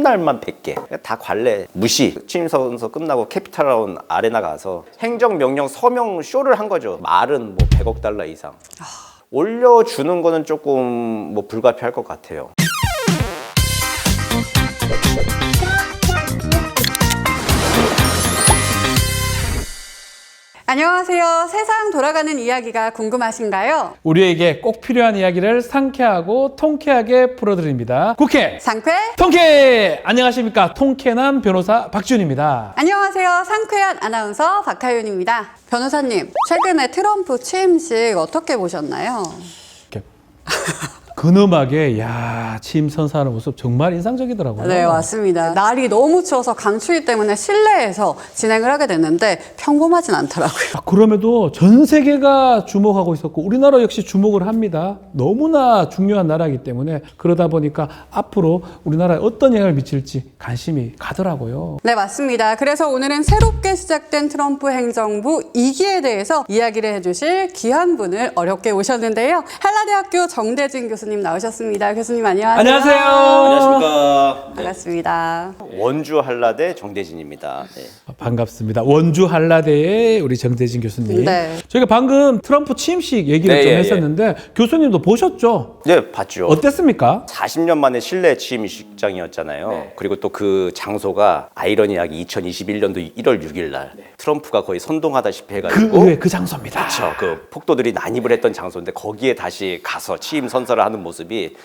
첫날만 100개. 다 관례 무시. 취임 선서 끝나고 캐피탈라운 아레나 가서 행정명령 서명 쇼를 한 거죠. 말은 뭐 100억 달러 이상. 올려주는 거는 조금 뭐 불가피할 것 같아요. 안녕하세요. 세상 돌아가는 이야기가 궁금하신가요? 우리에게 꼭 필요한 이야기를 상쾌하고 통쾌하게 풀어드립니다. 국회 상쾌? 통쾌! 안녕하십니까. 통쾌남 변호사 박지훈입니다. 안녕하세요. 상쾌한 아나운서 박하윤입니다. 변호사님, 최근에 트럼프 취임식 어떻게 보셨나요? 이렇게 근엄하게 취임 선서하는 모습 정말 인상적이더라고요. 네, 맞습니다. 날이 너무 추워서 강추위 때문에 실내에서 진행을 하게 됐는데 평범하진 않더라고요. 그럼에도 전 세계가 주목하고 있었고 우리나라 역시 주목을 합니다. 너무나 중요한 나라이기 때문에 그러다 보니까 앞으로 우리나라에 어떤 영향을 미칠지 관심이 가더라고요. 네, 맞습니다. 그래서 오늘은 새롭게 시작된 트럼프 행정부 2기에 대해서 이야기를 해주실 귀한 분을 어렵게 오셨는데요. 한라대학교 정대진 교수님 나오셨습니다. 교수님 안녕하세요. 안녕하세요. 안녕하십니까. 반갑습니다. 원주 한라대 정대진입니다. 네. 반갑습니다. 원주 한라대의 우리 정대진 교수님. 네. 저희가 방금 트럼프 취임식 얘기를 네, 좀 예, 했었는데 교수님도 보셨죠? 네, 봤죠. 어땠습니까? 40년 만에 실내 취임식장이었잖아요. 그리고 또 그 장소가 아이러니하게 2021년도 1월 6일 날 트럼프가 거의 선동하다시피 해가지고 그 장소입니다. 그렇죠. 그 폭도들이 난입을 했던 장소인데 거기에 다시 가서 취임 선서를 하는 모습이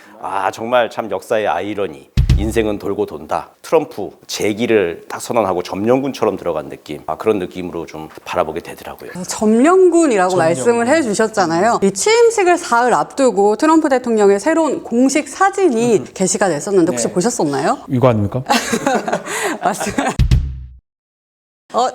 정말 참 역사의 아이러니. 인생은 돌고 돈다. 트럼프 재기를 딱 선언하고 점령군처럼 들어간 느낌. 그런 느낌으로 좀 바라보게 되더라고요. 점령군이라고 말씀을 해주셨잖아요. 이 취임식을 사흘 앞두고 트럼프 대통령의 새로운 공식 사진이 게시가 됐었는데 혹시 보셨었나요? 이거 아닙니까? 맞습니다.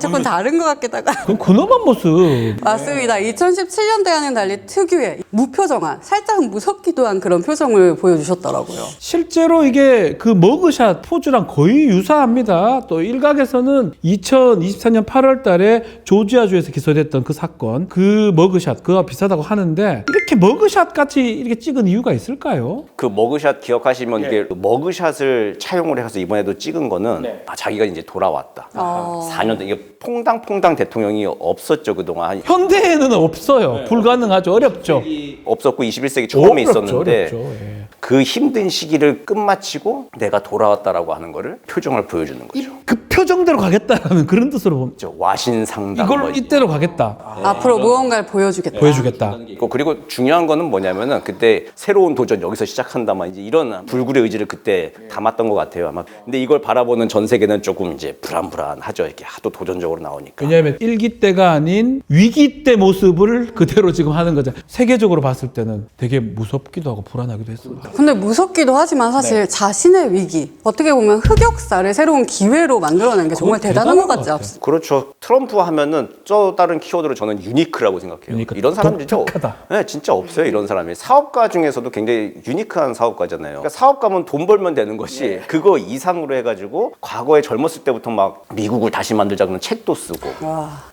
조금 다른 것 같기도 하고. 그럼 근엄한 모습. 맞습니다. 2017년대와는 달리 특유의 무표정한, 살짝 무섭기도 한 그런 표정을 보여주셨더라고요. 실제로 이게 그 머그샷 포즈랑 거의 유사합니다. 또 일각에서는 2024년 8월 달에 조지아주에서 기소됐던 그 사건, 그 머그샷, 그와 비슷하다고 하는데 이렇게 머그샷 같이 이렇게 찍은 이유가 있을까요? 그 머그샷 기억하시면 이게 머그샷을 차용을 해서 이번에도 찍은 거는 자기가 이제 돌아왔다. 4년 전 이게 퐁당퐁당 대통령이 없었죠 그동안. 현대에는 없어요. 불가능하죠. 어렵죠. 없었고 21세기 처음에 있었는데 어렵죠. 예. 그 힘든 시기를 끝마치고 내가 돌아왔다라고 하는 거를 표정을 보여주는 거죠. 그 표정대로 가겠다라는 그런 뜻으로 보면 와신상담. 이걸 이때로 가겠다. 앞으로 무언가를 보여주겠다. 보여주겠다. 그리고 중요한 거는 뭐냐면은 그때 새로운 도전 여기서 시작한다만 이제 이런 불굴의 의지를 그때 담았던 것 같아요 아마. 근데 이걸 바라보는 전 세계는 조금 이제 불안불안하죠. 이렇게 하도 도전적으로 나오니까. 왜냐하면 일기 때가 아닌 위기 때 모습을 그대로 지금 하는 거잖아요. 세계적으로 봤을 때는 되게 무섭기도 하고 불안하기도 했습니다. 근데 무섭기도 하지만 사실 자신의 위기, 어떻게 보면 흑역사를 새로운 기회로 만들어낸 게 정말 대단한 것 같지 않습니까? 그렇죠. 트럼프 하면은 저 다른 키워드로 저는 유니크라고 생각해요. 유니크. 이런 사람 진짜 독특하다. 네, 진짜 없어요. 이런 사람이. 사업가 중에서도 굉장히 유니크한 사업가잖아요. 그러니까 사업가면 돈 벌면 되는 것이 그거 이상으로 해가지고 과거에 젊었을 때부터 막 미국을 다시 만들자는 책도 쓰고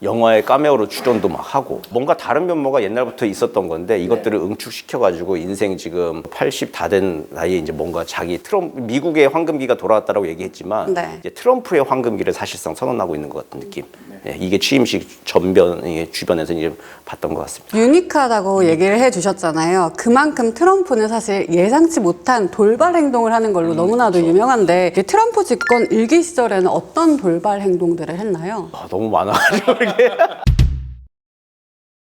영화에 카메오로 출연도 막 하고 뭔가 다른 면모가 옛날부터 있었던 건데 이것들을 응축시켜가지고 인생 지금 80 다 된 나이에 이제 뭔가 자기 미국의 황금기가 돌아왔다라고 얘기했지만 이제 트럼프의 황금기를 사실상 선언하고 있는 것 같은 느낌. 이게 취임식 주변에서 이제 봤던 것 같습니다. 유니크하다고 얘기를 해주셨잖아요. 그만큼 트럼프는 사실 예상치 못한 돌발 행동을 하는 걸로 너무나도 유명한데 트럼프 집권 일기 시절에는 어떤 돌발 행동들을 했나요? 너무 많아가지고 이게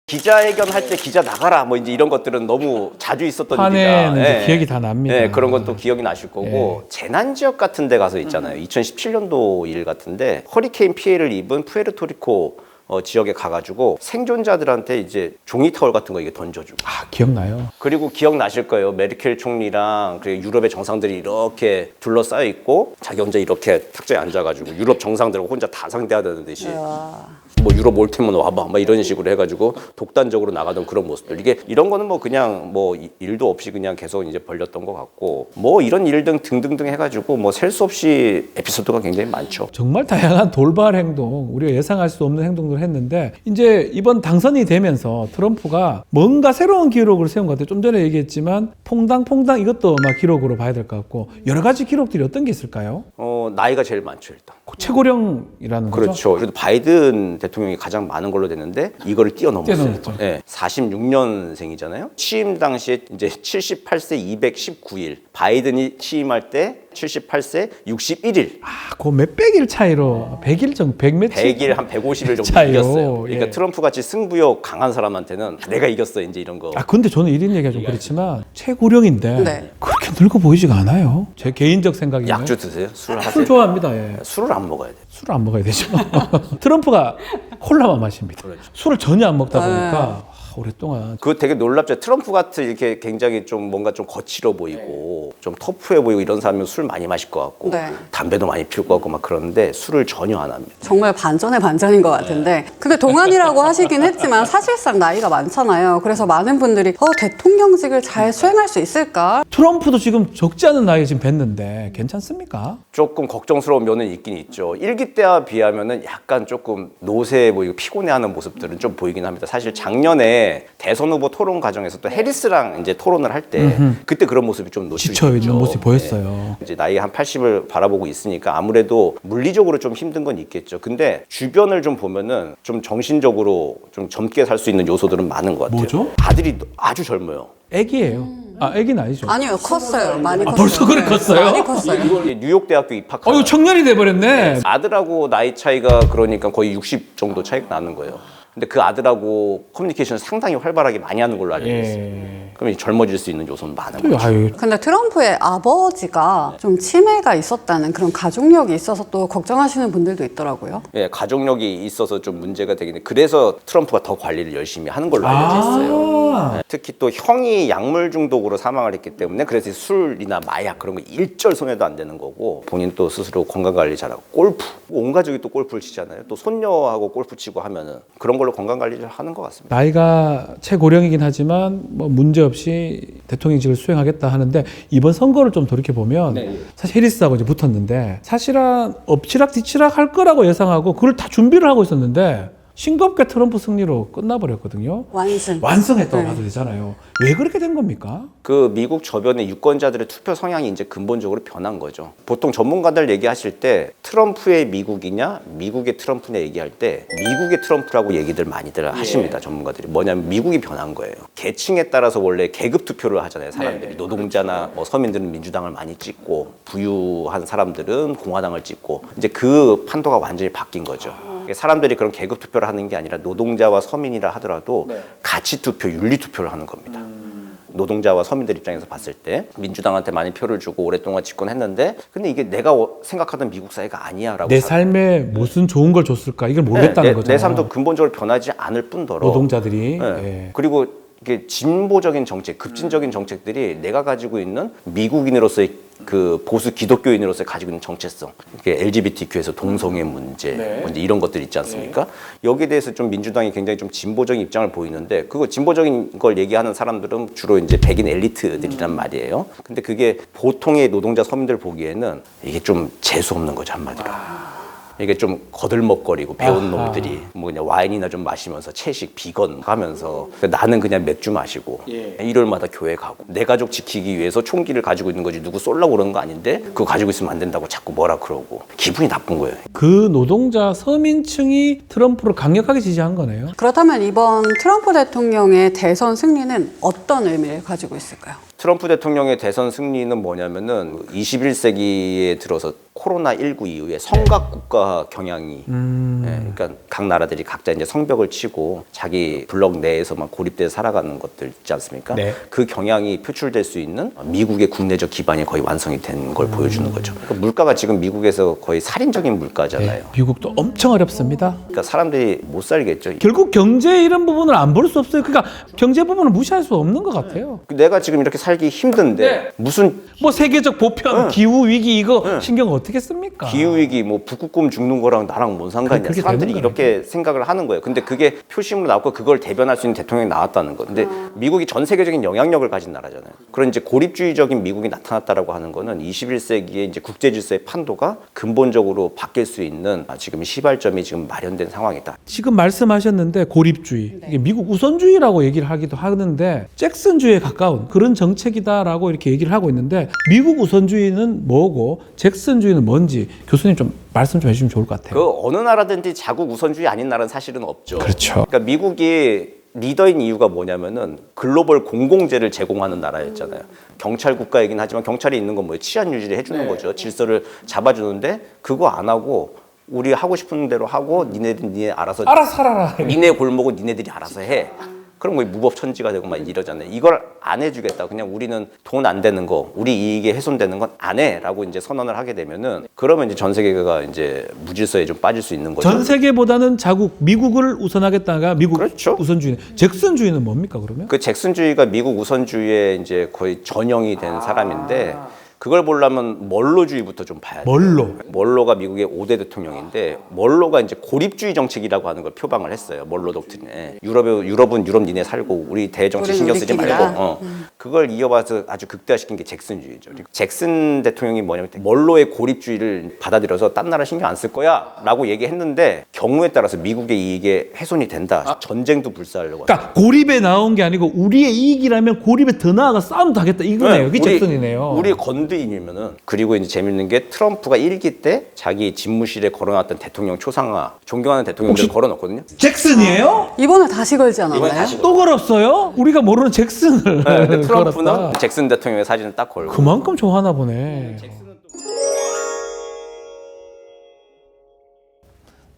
기자회견 할 때 기자 나가라 뭐 이제 이런 것들은 너무 자주 있었던 일이다. 한해는 기억이 다 납니다. 네, 그런 건 또 기억이 나실 거고 재난 지역 같은 데 가서 있잖아요. 2017년도 일 같은데 허리케인 피해를 입은 푸에르토리코 지역에 가가지고 생존자들한테 이제 종이 타월 같은 거 이게 던져주고. 기억나요. 그리고 기억나실 거예요. 메르켈 총리랑 그리고 유럽의 정상들이 이렇게 둘러싸여 있고 자기 혼자 이렇게 탁자에 앉아가지고 유럽 정상들하고 혼자 다 상대하다는 듯이 뭐 유럽 올 테면 와봐 막 이런 식으로 해가지고 독단적으로 나가던 그런 모습들. 이게 이런 거는 뭐 그냥 뭐 일도 없이 그냥 계속 이제 벌렸던 것 같고 뭐 이런 일 등등등 해가지고 뭐 셀 수 없이 에피소드가 굉장히 많죠. 정말 다양한 돌발 행동, 우리가 예상할 수 없는 행동들을 했는데 이제 이번 당선이 되면서 트럼프가 뭔가 새로운 기록을 세운 것 같아요. 좀 전에 얘기했지만 퐁당 이것도 아마 기록으로 봐야 될 것 같고 여러 가지 기록들이 어떤 게 있을까요? 나이가 제일 많죠 일단. 최고령이라는 거죠? 그렇죠. 그래도 바이든 대통령이 가장 많은 걸로 됐는데 이거를 뛰어넘었어요. 뛰어넘었죠. 네, 46년생이잖아요. 취임 당시에 이제 78세 219일. 바이든이 취임할 때 78세 61일. 그 몇백일 차이로 100일 정도, 100몇 100일 한 150일 정도 차이로, 이겼어요. 그러니까 예. 트럼프 같이 승부욕 강한 사람한테는 내가 이겼어 이제 이런 거. 근데 저는 이런 얘기가 좀 그렇지만 최고령인데 네. 그렇게 늙어 보이지가 않아요. 제 개인적 생각이에요. 약주 드세요? 술 하세요? 술 좋아합니다. 예. 술을 안 먹어야 돼요. 술을 안 먹어야 되죠. 트럼프가 콜라만 마십니다. 술을 전혀 안 먹다 보니까 오랫동안 그거 되게 놀랍죠. 트럼프 같은 이렇게 굉장히 좀 뭔가 좀 거칠어 보이고 좀 터프해 보이고 이런 사람은 술 많이 마실 것 같고 네. 담배도 많이 피울 것 같고 막 그러는데 술을 전혀 안 합니다. 정말 반전의 반전인 것 같은데 근데 동안이라고 하시긴 했지만 사실상 나이가 많잖아요. 그래서 많은 분들이 대통령직을 잘 수행할 수 있을까? 트럼프도 지금 적지 않은 나이에 지금 뵀는데 괜찮습니까? 조금 걱정스러운 면은 있긴 있죠. 일기 때와 비하면은 약간 조금 노쇠해 보이고 피곤해하는 모습들은 좀 보이긴 합니다. 사실 작년에 대선 후보 토론 과정에서 또 해리스랑 이제 토론을 할 때 그때 그런 모습이 좀 노출이 지쳐 있는 됐죠. 모습이 보였어요. 네. 이제 나이 한 80을 바라보고 있으니까 아무래도 물리적으로 좀 힘든 건 있겠죠. 근데 주변을 좀 보면은 좀 정신적으로 좀 젊게 살 수 있는 요소들은 많은 것 같아요. 뭐죠? 아들이 아주 젊어요. 애기예요. 애기는 아니죠. 아니요, 컸어요. 많이 컸어요. 벌써 그래 컸어요? 많이 컸어요. 이제 뉴욕 대학교 입학한 이거 청년이 돼버렸네. 아들하고 나이 차이가 그러니까 거의 60 정도 차이가 나는 거예요. 근데 그 아들하고 커뮤니케이션을 상당히 활발하게 많이 하는 걸로 알고 있어요. 그럼 이제 젊어질 수 있는 요소는 많은 거죠. 아유, 근데 트럼프의 아버지가 좀 치매가 있었다는 그런 가족력이 있어서 또 걱정하시는 분들도 있더라고요. 예, 가족력이 있어서 좀 문제가 되겠네. 그래서 트럼프가 더 관리를 열심히 하는 걸로 알려져 있어요. 네, 특히 또 형이 약물 중독으로 사망을 했기 때문에 그래서 술이나 마약 그런 거 일절 손해도 안 되는 거고 본인 또 스스로 건강 관리 잘하고 골프 온 가족이 또 골프를 치잖아요. 또 손녀하고 골프 치고 하면은 그런 걸로 건강 관리를 하는 것 같습니다. 나이가 최고령이긴 하지만 뭐 문제 없이 대통령직을 수행하겠다 하는데 이번 선거를 좀 돌이켜 보면 사실 해리스하고 이제 붙었는데 사실은 엎치락 뒤치락 할 거라고 예상하고 그걸 다 준비를 하고 있었는데 싱겁게 트럼프 승리로 끝나버렸거든요. 완성했다고 봐도 되잖아요. 왜 그렇게 된 겁니까? 그 미국 저변의 유권자들의 투표 성향이 이제 근본적으로 변한 거죠. 보통 전문가들 얘기하실 때 트럼프의 미국이냐 미국의 트럼프냐 얘기할 때 미국의 트럼프라고 얘기들 많이들 하십니다. 전문가들이. 뭐냐면 미국이 변한 거예요. 계층에 따라서 원래 계급 투표를 하잖아요. 사람들이. 노동자나 뭐 서민들은 민주당을 많이 찍고 부유한 사람들은 공화당을 찍고 이제 그 판도가 완전히 바뀐 거죠. 사람들이 그런 계급 투표를 하는 게 아니라 노동자와 서민이라 하더라도 가치 투표, 윤리 투표를 하는 겁니다. 노동자와 서민들 입장에서 봤을 때 민주당한테 많이 표를 주고 오랫동안 집권했는데 근데 이게 내가 생각하던 미국 사회가 아니야라고 내 삶에 무슨 좋은 걸 줬을까 이걸 모르겠다는 거죠. 내 삶도 근본적으로 변하지 않을 뿐더러 노동자들이 네. 그리고 이게 진보적인 정책, 급진적인 정책들이 내가 가지고 있는 미국인으로서의 그 보수 기독교인으로서 가지고 있는 정체성, 이게 LGBTQ에서 동성애 문제, 뭐 이제 이런 것들 있지 않습니까? 여기에 대해서 좀 민주당이 굉장히 좀 진보적인 입장을 보이는데 그거 진보적인 걸 얘기하는 사람들은 주로 이제 백인 엘리트들이란 말이에요. 근데 그게 보통의 노동자 서민들 보기에는 이게 좀 재수 없는 거죠 한마디로. 이게 좀 거들먹거리고 배운 놈들이 뭐 그냥 와인이나 좀 마시면서 채식 비건 하면서 나는 그냥 맥주 마시고 일요일마다 교회 가고 내 가족 지키기 위해서 총기를 가지고 있는 거지 누구 쏠라고 그러는 거 아닌데 그거 가지고 있으면 안 된다고 자꾸 뭐라 그러고 기분이 나쁜 거예요. 그 노동자 서민층이 트럼프를 강력하게 지지한 거네요. 그렇다면 이번 트럼프 대통령의 대선 승리는 어떤 의미를 가지고 있을까요? 트럼프 대통령의 대선 승리는 뭐냐면은 21세기에 들어서 코로나19 이후에 성각 국가 경향이 그러니까 각 나라들이 각자 이제 성벽을 치고 자기 블록 내에서만 고립돼서 살아가는 것들 있지 않습니까? 네. 그 경향이 표출될 수 있는 미국의 국내적 기반이 거의 완성이 된 걸 보여주는 거죠. 그러니까 물가가 지금 미국에서 거의 살인적인 물가잖아요. 미국도 엄청 어렵습니다. 그러니까 사람들이 못 살겠죠. 결국 경제 이런 부분을 안 볼 수 없어요. 그러니까 경제 부분을 무시할 수 없는 것 같아요. 내가 지금 이렇게 살기 힘든데 네. 무슨 뭐 세계적 보편, 기후 위기 이거 신경 어떻게 씁니까? 기후 위기 뭐 북극곰 죽는 거랑 나랑 뭔 상관이야? 그렇게 사람들이 되는 이렇게 생각을 하는 거예요. 근데 그게 표심으로 나왔고 그걸 대변할 수 있는 대통령이 나왔다는 거. 근데 미국이 전 세계적인 영향력을 가진 나라잖아요. 그런 이제 고립주의적인 미국이 나타났다라고 하는 거는 21세기의 이제 국제 질서의 판도가 근본적으로 바뀔 수 있는 지금 시발점이 지금 마련된 상황이다. 지금 말씀하셨는데 고립주의, 이게 미국 우선주의라고 얘기를 하기도 하는데 잭슨주의에 가까운 그런 정책이다라고 이렇게 얘기를 하고 있는데 미국 우선주의는 뭐고 잭슨주의는 뭔지 교수님 좀 말씀 좀 해주시면 좋을 것 같아요. 그 어느 나라든지 자국 우선주의 아닌 나라는 사실은 없죠. 그렇죠. 그러니까 미국이 리더인 이유가 뭐냐면은 글로벌 공공재를 제공하는 나라였잖아요. 경찰 국가이긴 하지만 경찰이 있는 건 뭐예요? 치안 유지를 해주는 거죠. 질서를 잡아주는데 그거 안 하고 우리 하고 싶은 대로 하고 니네 알아서 살아라. 니네 골목은 니네들이 알아서 해. 그럼 뭐 무법천지가 되고 막 이러잖아요. 이걸 안 해주겠다. 그냥 우리는 돈 안 되는 거, 우리 이익에 훼손되는 건 안 해라고 이제 선언을 하게 되면은 그러면 이제 전 세계가 이제 무질서에 좀 빠질 수 있는 거죠. 전 세계보다는 자국 미국을 우선하겠다가 미국 그렇죠. 우선주의. 잭슨주의는 뭡니까 그러면? 그 잭슨주의가 미국 우선주의의 이제 거의 전형이 된 사람인데 그걸 보려면 멀로주의부터 좀 봐야 돼요. 멀로가 미국의 5대 대통령인데 멀로가 이제 고립주의 정책이라고 하는 걸 표방을 했어요. 멀로 독트린에 유럽은 유럽 니네 살고 우리 대정치 우리는 신경 쓰지 우리끼리다. 말고 그걸 이어봐서 아주 극대화시킨 게 잭슨주의죠. 그리고 잭슨 대통령이 뭐냐면 멀로의 고립주의를 받아들여서 딴 나라 신경 안 쓸 거야 라고 얘기했는데 경우에 따라서 미국의 이익에 훼손이 된다. 전쟁도 불사하려고 그러니까 고립에 나온 게 아니고 우리의 이익이라면 고립에 더 나아가 싸움도 하겠다 이거네요. 그게 잭슨이네요. 우리 건드이면은 그리고 이제 재밌는 게 트럼프가 1기 때 자기 집무실에 걸어놨던 대통령 초상화 존경하는 대통령들 걸어놓거든요. 잭슨이에요? 이번에 다시 걸지 이번에 않았나요? 다시 또 걸었어요? 우리가 모르는 잭슨을 네, 근데 트럼프는 걸었다. 잭슨 대통령의 사진을 딱 걸고 그만큼 좋아하나 보네.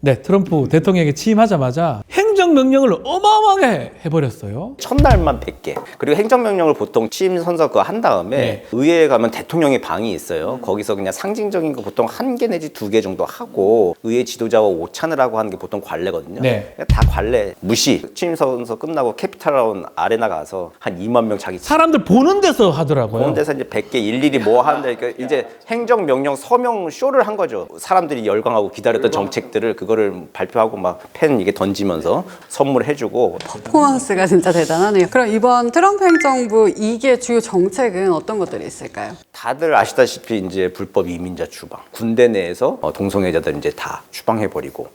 네, 트럼프 대통령에게 취임하자마자 행정명령을 어마어마하게 해버렸어요. 첫날만 100개. 그리고 행정명령을 보통 취임 선서 그거 한 다음에 네. 의회에 가면 대통령의 방이 있어요. 거기서 그냥 상징적인 거 보통 1개 내지 2개 정도 하고 의회 지도자와 오찬을 하고 하는 게 보통 관례거든요. 네. 다 관례 무시. 취임 선서 끝나고 캐피탈라운 아레나 가서 한 2만 명 자기 사람들 보는 데서 하더라고요. 그런 데서 이제 100개 일일이 뭐 하는데 그러니까 이제 행정명령 서명 쇼를 한 거죠. 사람들이 열광하고 기다렸던 정책들을 그거를 발표하고 막 펜 이게 던지면서 선물해주고 퍼포먼스가 진짜 대단하네요. 그럼 이번 트럼프 행정부 2개 주요 정책은 어떤 것들이 있을까요? 다들 아시다시피 이제 불법 이민자 추방, 군대 내에서 동성애자들 이제 다 추방해버리고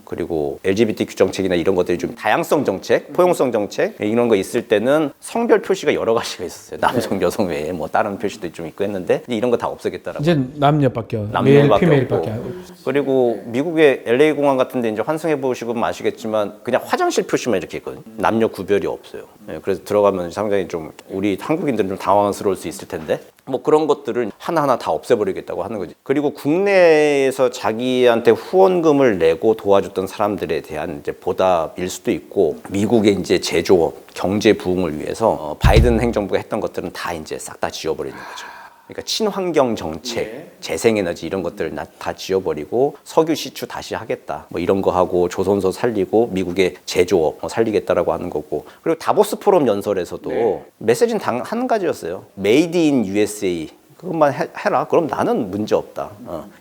그리고 LGBTQ 정책이나 이런 것들이 좀 다양성 정책, 포용성 정책 이런 거 있을 때는 성별 표시가 여러 가지가 있었어요. 남성, 여성 외에 뭐 다른 표시도 좀 있고 했는데 이제 이런 거 다 없애겠다라고. 이제 남녀밖에 메일, 남녀밖에 피메일밖에 없고. 안 그리고 미국의 LA 공항 같은데 이제 환승해 보시면 아시겠지만 그냥 화장실 표시만 이렇게 있거든요. 남녀 구별이 없어요. 예, 그래서 들어가면 상당히 좀 우리 한국인들은 좀 당황스러울 수 있을 텐데 뭐 그런 것들을 하나하나 다 없애버리겠다고 하는 거지. 그리고 국내에서 자기한테 후원금을 내고 도와줬던 사람들에 대한 이제 보답일 수도 있고 미국의 이제 제조업, 경제 부흥을 위해서 바이든 행정부가 했던 것들은 다 이제 싹 다 지워버리는 거죠. 그러니까 친환경 정책, 재생에너지 이런 것들 다 지워버리고 석유 시추 다시 하겠다. 뭐 이런 거 하고 조선소 살리고 미국의 제조업 살리겠다라고 하는 거고. 그리고 다보스 포럼 연설에서도 메시지는 단 한 가지였어요. Made in USA. 그것만 해라. 그럼 나는 문제 없다.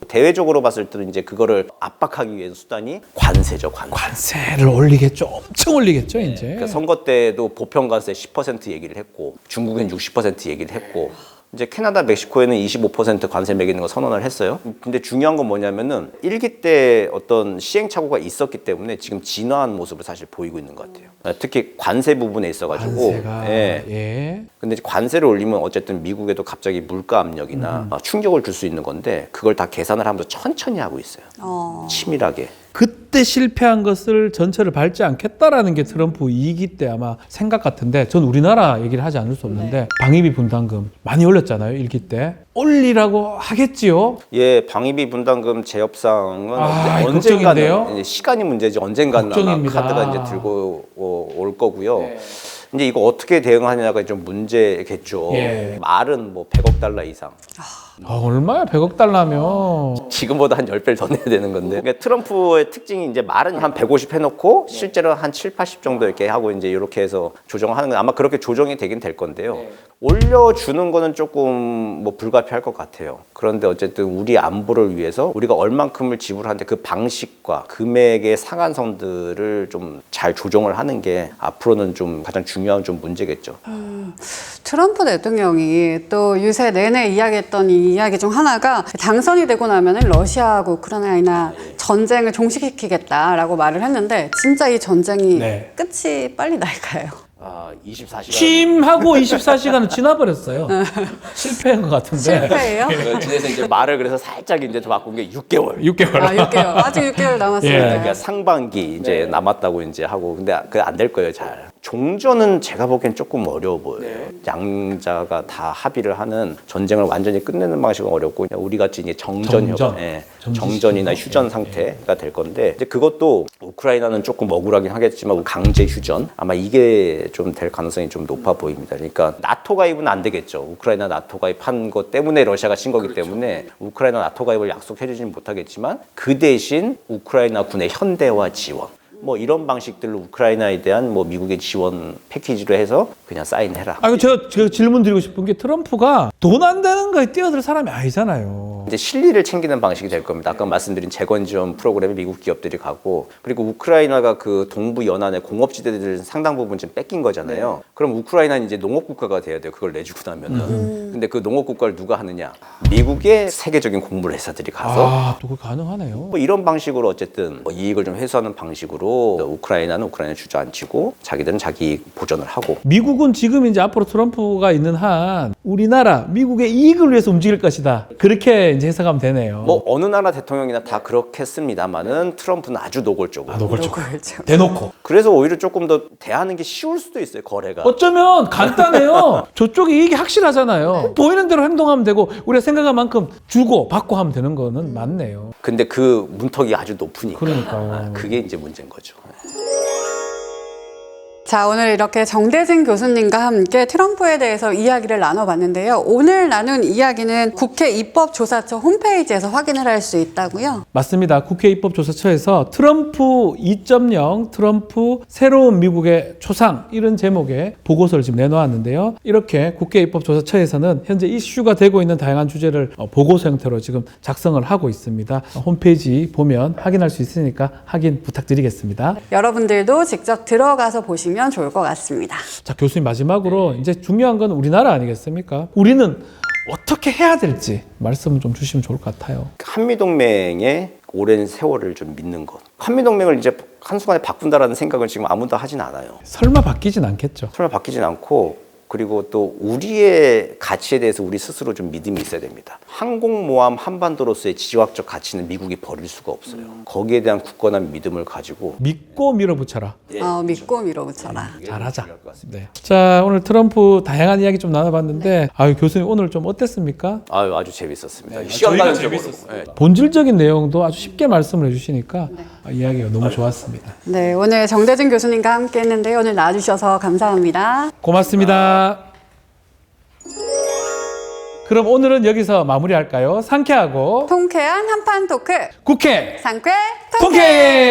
대외적으로 봤을 때는 이제 그거를 압박하기 위한 수단이 관세죠, 관세. 관세를 올리겠죠. 엄청 올리겠죠, 이제. 그러니까 선거 때도 보편관세 10% 얘기를 했고 중국은 60% 얘기를 했고 이제 캐나다, 멕시코에는 25% 관세 매기는 거 선언을 했어요. 근데 중요한 건 뭐냐면은 1기 때 어떤 시행착오가 있었기 때문에 지금 진화한 모습을 사실 보이고 있는 것 같아요. 특히 관세 부분에 있어가지고. 관세가 예. 근데 관세를 올리면 어쨌든 미국에도 갑자기 물가 압력이나 충격을 줄 수 있는 건데 그걸 다 계산을 하면서 천천히 하고 있어요. 치밀하게. 그때 실패한 것을 전철을 밟지 않겠다라는 게 트럼프 2기 때 아마 생각 같은데 전 우리나라 얘기를 하지 않을 수 없는데 방위비 분담금 많이 올렸잖아요 1기 때 올리라고 하겠지요. 예, 방위비 분담금 재협상은 걱정인데요? 언젠가는 이제 시간이 문제지 언젠가는 아마 걱정입니다. 카드가 이제 들고 올 거고요. 이제 이거 어떻게 대응하느냐가 좀 문제겠죠. 예. 말은 뭐 100억 달러 이상. 얼마야 100억 달러면. 지금보다 한 10배를 더 내야 되는 건데. 그러니까 트럼프의 특징이 이제 말은 한 150 해놓고 실제로 한 7, 80 정도 이렇게 하고 이제 이렇게 해서 조정을 하는 건 아마 그렇게 조정이 되긴 될 건데요. 올려주는 거는 조금 뭐 불가피할 것 같아요. 그런데 어쨌든 우리 안보를 위해서 우리가 얼만큼을 지불하는데 그 방식과 금액의 상한선들을 좀 잘 조정을 하는 게 앞으로는 좀 가장 중요한 좀 문제겠죠. 트럼프 대통령이 또 유세 내내 이야기했던 이 이야기 중 하나가 당선이 되고 나면은 러시아하고 우크라이나 전쟁을 종식시키겠다라고 말을 했는데 진짜 이 전쟁이 네. 끝이 빨리 날까요? 24시간. 취임하고 24시간은 지나버렸어요. 실패한 것 같은데. 실패예요? 그래서 이제 말을 그래서 살짝 이제 더 바꾼 게 6개월. 6개월. 6개월. 아직 6개월 남았습니다. 예. 그러니까 상반기 이제 남았다고 이제 하고 근데 그게 안 될 거예요 잘. 종전은 제가 보기엔 조금 어려워 보여요. 양자가 다 합의를 하는 전쟁을 완전히 끝내는 방식은 어렵고 그냥 우리 같이 이제 정전. 정전이나 휴전 상태가 될 건데 이제 그것도 우크라이나는 조금 억울하긴 하겠지만 강제 휴전 아마 이게 좀 될 가능성이 좀 높아 보입니다. 그러니까 나토 가입은 안 되겠죠. 우크라이나 나토 가입한 것 때문에 러시아가 친 거기 때문에 우크라이나 나토 가입을 약속해주지는 못하겠지만 그 대신 우크라이나 군의 현대화 지원. 뭐 이런 방식들로 우크라이나에 대한 뭐 미국의 지원 패키지로 해서 그냥 사인해라. 제가 질문 드리고 싶은 게 트럼프가 돈 안 되는 거에 뛰어들 사람이 아니잖아요. 이제 실리를 챙기는 방식이 될 겁니다. 아까 말씀드린 재건 지원 프로그램에 미국 기업들이 가고 그리고 우크라이나가 그 동부 연안의 공업지대들 상당 부분 지금 뺏긴 거잖아요. 그럼 우크라이나는 이제 농업 국가가 돼야 돼요. 그걸 내주고 나면은. 근데 그 농업 국가를 누가 하느냐? 미국의 세계적인 곡물 회사들이 가서 또 그거 가능하네요. 뭐 이런 방식으로 어쨌든 뭐 이익을 좀 회수하는 방식으로 우크라이나는 우크라이나 주저앉히고 자기들은 자기 이익 보전을 하고 미국은 지금 이제 앞으로 트럼프가 있는 한 우리나라 미국의 이익을 위해서 움직일 것이다. 그렇게 이제 해석하면 되네요. 뭐 어느 나라 대통령이나 다 그렇겠습니다만은 트럼프는 아주 노골적으로. 그렇죠. 대놓고. 그래서 오히려 조금 더 대하는 게 쉬울 수도 있어요 거래가. 어쩌면 간단해요. 저쪽이 이익이 확실하잖아요. 보이는 대로 행동하면 되고 우리가 생각한 만큼 주고 받고 하면 되는 거는 맞네요. 근데 그 문턱이 아주 높으니까. 그러니까요. 그게 이제 문제인 거죠. 자, 오늘 이렇게 정대진 교수님과 함께 트럼프에 대해서 이야기를 나눠봤는데요. 오늘 나눈 이야기는 국회 입법조사처 홈페이지에서 확인을 할 수 있다고요? 맞습니다. 국회 입법조사처에서 트럼프 2.0, 트럼프 새로운 미국의 초상 이런 제목의 보고서를 지금 내놓았는데요. 이렇게 국회 입법조사처에서는 현재 이슈가 되고 있는 다양한 주제를 보고서 형태로 지금 작성을 하고 있습니다. 홈페이지 보면 확인할 수 있으니까 확인 부탁드리겠습니다. 여러분들도 직접 들어가서 보시면 좋을 것 같습니다. 자, 교수님 마지막으로 이제 중요한 건 우리나라 아니겠습니까? 우리는 어떻게 해야 될지 말씀을 좀 주시면 좋을 것 같아요. 한미동맹의 오랜 세월을 좀 믿는 것. 한미동맹을 이제 한순간에 바꾼다라는 생각을 지금 아무도 하진 않아요. 설마 바뀌진 않겠죠. 설마 바뀌진 않고 그리고 또 우리의 가치에 대해서 우리 스스로 좀 믿음이 있어야 됩니다. 항공모함 한반도로서의 지역적 가치는 미국이 버릴 수가 없어요. 거기에 대한 굳건한 믿음을 가지고 믿고 밀어붙여라. 믿고 밀어붙여라. 잘하자. 네. 자, 오늘 트럼프 다양한 이야기 좀 나눠봤는데 교수님 오늘 좀 어땠습니까? 아주 재밌었습니다. 시간 가는 줄 모르고. 네. 본질적인 내용도 아주 쉽게 말씀을 해주시니까 이야기가 너무 좋았습니다. 네, 오늘 정대진 교수님과 함께 했는데요. 오늘 나와주셔서 감사합니다. 고맙습니다. 그럼 오늘은 여기서 마무리할까요? 상쾌하고 통쾌한 한판 토크 국회 상쾌 통쾌!